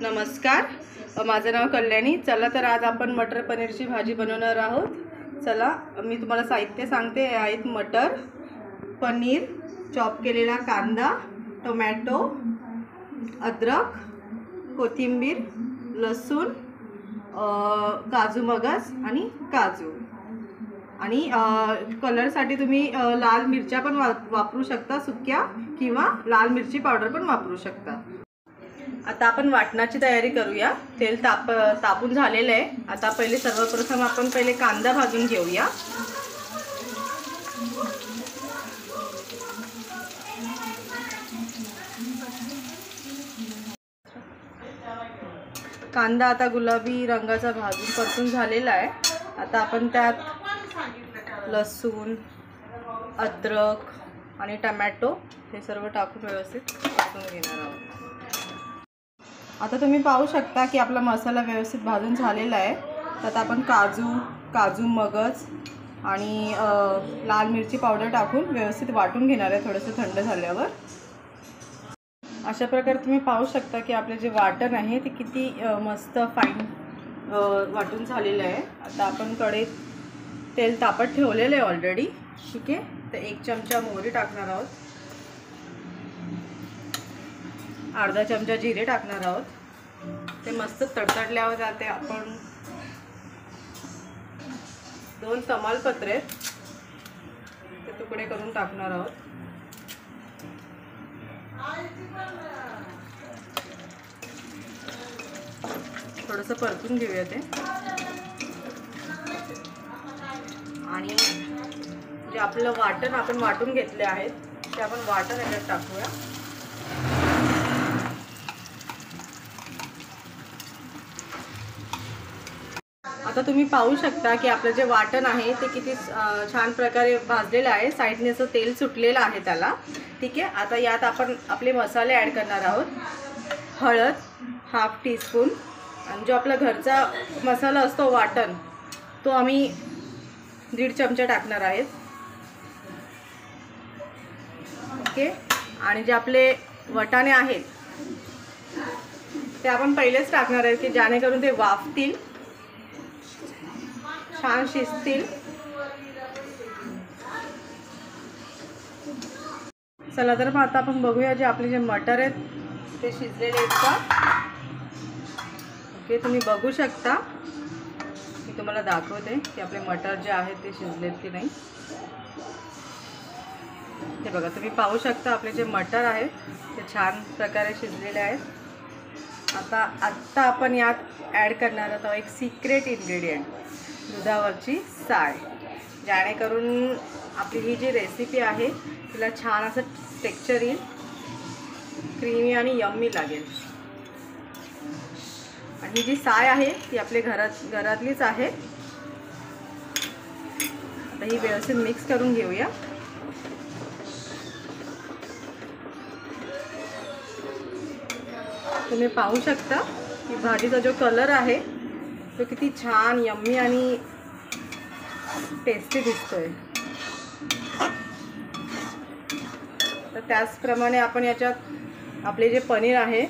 नमस्कार, माझं नाव कल्याणी। चला तर आज आपण मटर पनीरची भाजी बनवणार आहोत। चला मी तुम्हाला साहित्य सांगते। हे आहेत मटर, पनीर, चॉप केलेला कांदा, टोमॅटो, अद्रक, कोथिंबीर, लसूण, काजू मगज आणि काजू आणि कलरसाठी तुम्ही लाल मिरच्या पण वापरू शकता सुक्या, किंवा लाल मिरची पावडर पण वापरू शकता। आता आपण वाटणाची तयारी करूया। तेल तापून झालेलं आहे। आता पहिले सर्वप्रथम आपण कांदा भाजून घेऊया। कांदा आता गुलाबी रंगाचा भाजून परतून झालेला आहे। आता आपण त्यात लसूण, अद्रक आणि टोमॅटो हे सर्व टाकून व्यवस्थित भाजून घेणार आहोत। आता तुम्ही पाहू शकता की आपला मसाला व्यवस्थित भाजून झालेला आहे। त्यात आपण काजू मगज आणि लाल मिरची पावडर टाकून व्यवस्थित वाटून घेणार आहे। थोडंसं थंड झाल्यावर अशा प्रकारे तुम्ही पाहू शकता की आपले जे वाटण आहे ते किती मस्त फाईन वाटून झालेलं आहे। आता आपण कढईत तेल तापत ठेवलेलं आहे ऑलरेडी, ठीक आहे। तर 1 चमचा मोहरी टाकणार आहोत, अर्धा चमचा जिरे टाकणार आहोत। ते मस्त तडतडल्यावर जाते आपण 2 तमालपत्रे ते तुकडे करून टाकणार आहोत। थोडंसं परतून घेऊया ते। आणि जे आपलं वाटण आपण वाटून घेतले आहेत ते आपण वाटण याच्यात टाकूया। आता तुम्ही पाहू शकता की आपलं जे वाटण आहे ते किती छान प्रकारे भाजलेलं आहे। साईडने असं तेल सुटलेलं आहे त्याला, ठीक आहे। आता यात आपण आपले मसाले ॲड करणार आहोत। हळद ½ टीस्पून, आणि जो आपला घरचा मसाला असतो वाटण तो आम्ही 1.5 चमचा टाकणार आहेत, ओके। आणि जे आपले वाटाणे आहेत ते आपण पहिलेच टाकणार आहेत की जेणेकरून ते वाफतील, छान शिजतील। चला तर मग आता आपण बघूया जे आपले जे मटर आहेत ते शिजलेले आहेत का, ओके। तुम्ही बघू शकता, मी तुम्हाला दाखवते की आपले मटर जे आहेत ते शिजलेत की नाही। हे बघा, तुम्ही पाहू शकता आपले जे मटर आहेत ते छान प्रकारे शिजलेले आहेत। आता आपण यात ॲड करणार आहोत एक सिक्रेट इन्ग्रेडियंट, दुधावरची साय, जेणेकरून आपली ही जी रेसिपी आहे तिला छान असं टेक्स्चर येईल, क्रीमी आणि यम्मी लागेल। आणि ही जी साय आहे ती आपल्या घरातलीच आहे। आता ही व्यवस्थित मिक्स करून घेऊया। तुम्ही पाहू शकता की भाजीचा जो कलर आहे तो किती छान यम्मी आणि टेस्टी दिसतोय। तर त्याचप्रमाणे आपण याच्यात आपले जे पनीर आहे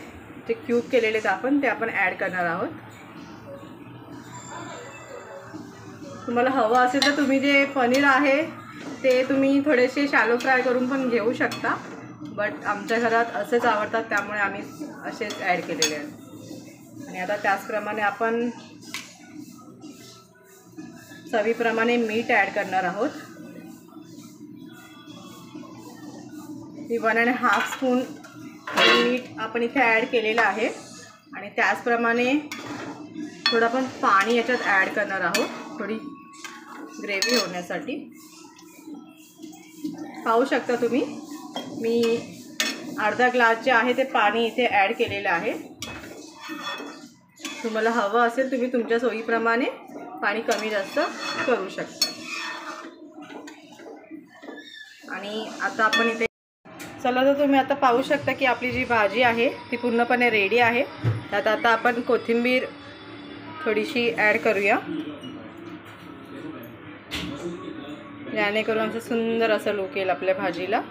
ते क्यूब केलेले ते आपण ॲड करणार आहोत। तुम्हाला हवं असेल तर तुम्ही जे पनीर आहे ते तुम्ही थोडेसे शॅलो फ्राय करून पण घेऊ शकता, बट आमच्या घरात असेच आवडतात त्यामुळे आम्ही असेच ॲड केलेले आहेत। आणि आता त्याचप्रमाणे आपण चवीप्रमाणे मीठ ॲड करणार आहोत। 1½ स्पून मीठ आपण इथे ॲड केलेलं आहे। आणि त्याचप्रमाणे थोडं आपण पाणी याच्यात ॲड करणार आहोत, थोडी ग्रेव्ही होण्यासाठी। पाहू शकता तुम्ही, मी अर्धा ग्लास जे आहे ते पाणी इथे ॲड केलेलं आहे। तुम्हाला हवं असेल तुम्ही तुमच्या सोयीप्रमाणे पाणी कमी जास्त करू शकता। आणि आता आपण इथे चला तर तुम्ही आता पाहू शकता की आपली जी भाजी आहे ती पूर्णपणे रेडी आहे। त्यात आता आपण कोथिंबीर थोडीशी ॲड करूया, जेणेकरून असं सुंदर असं लुक येईल आपल्या भाजीला।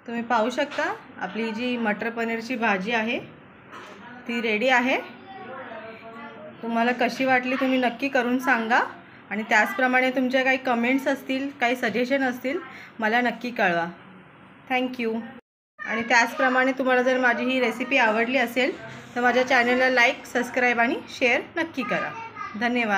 तुम्ही पाहू शकता आपली जी मटर पनीरची भाजी आहे ती रेडी आहे. तुम्हाला कशी वाटली तुम्ही नक्की करून सांगा आणि त्याचप्रमाणे तुमच्या काही कमेंट्स असतील, काही सजेशन असतील मला नक्की कळवा. थँक्यू. आणि त्याचप्रमाणे तुम्हाला जर माझी ही रेसिपी आवडली असेल तर माझ्या चॅनलला लाईक, सबस्क्राईब आणि शेअर नक्की करा. धन्यवाद.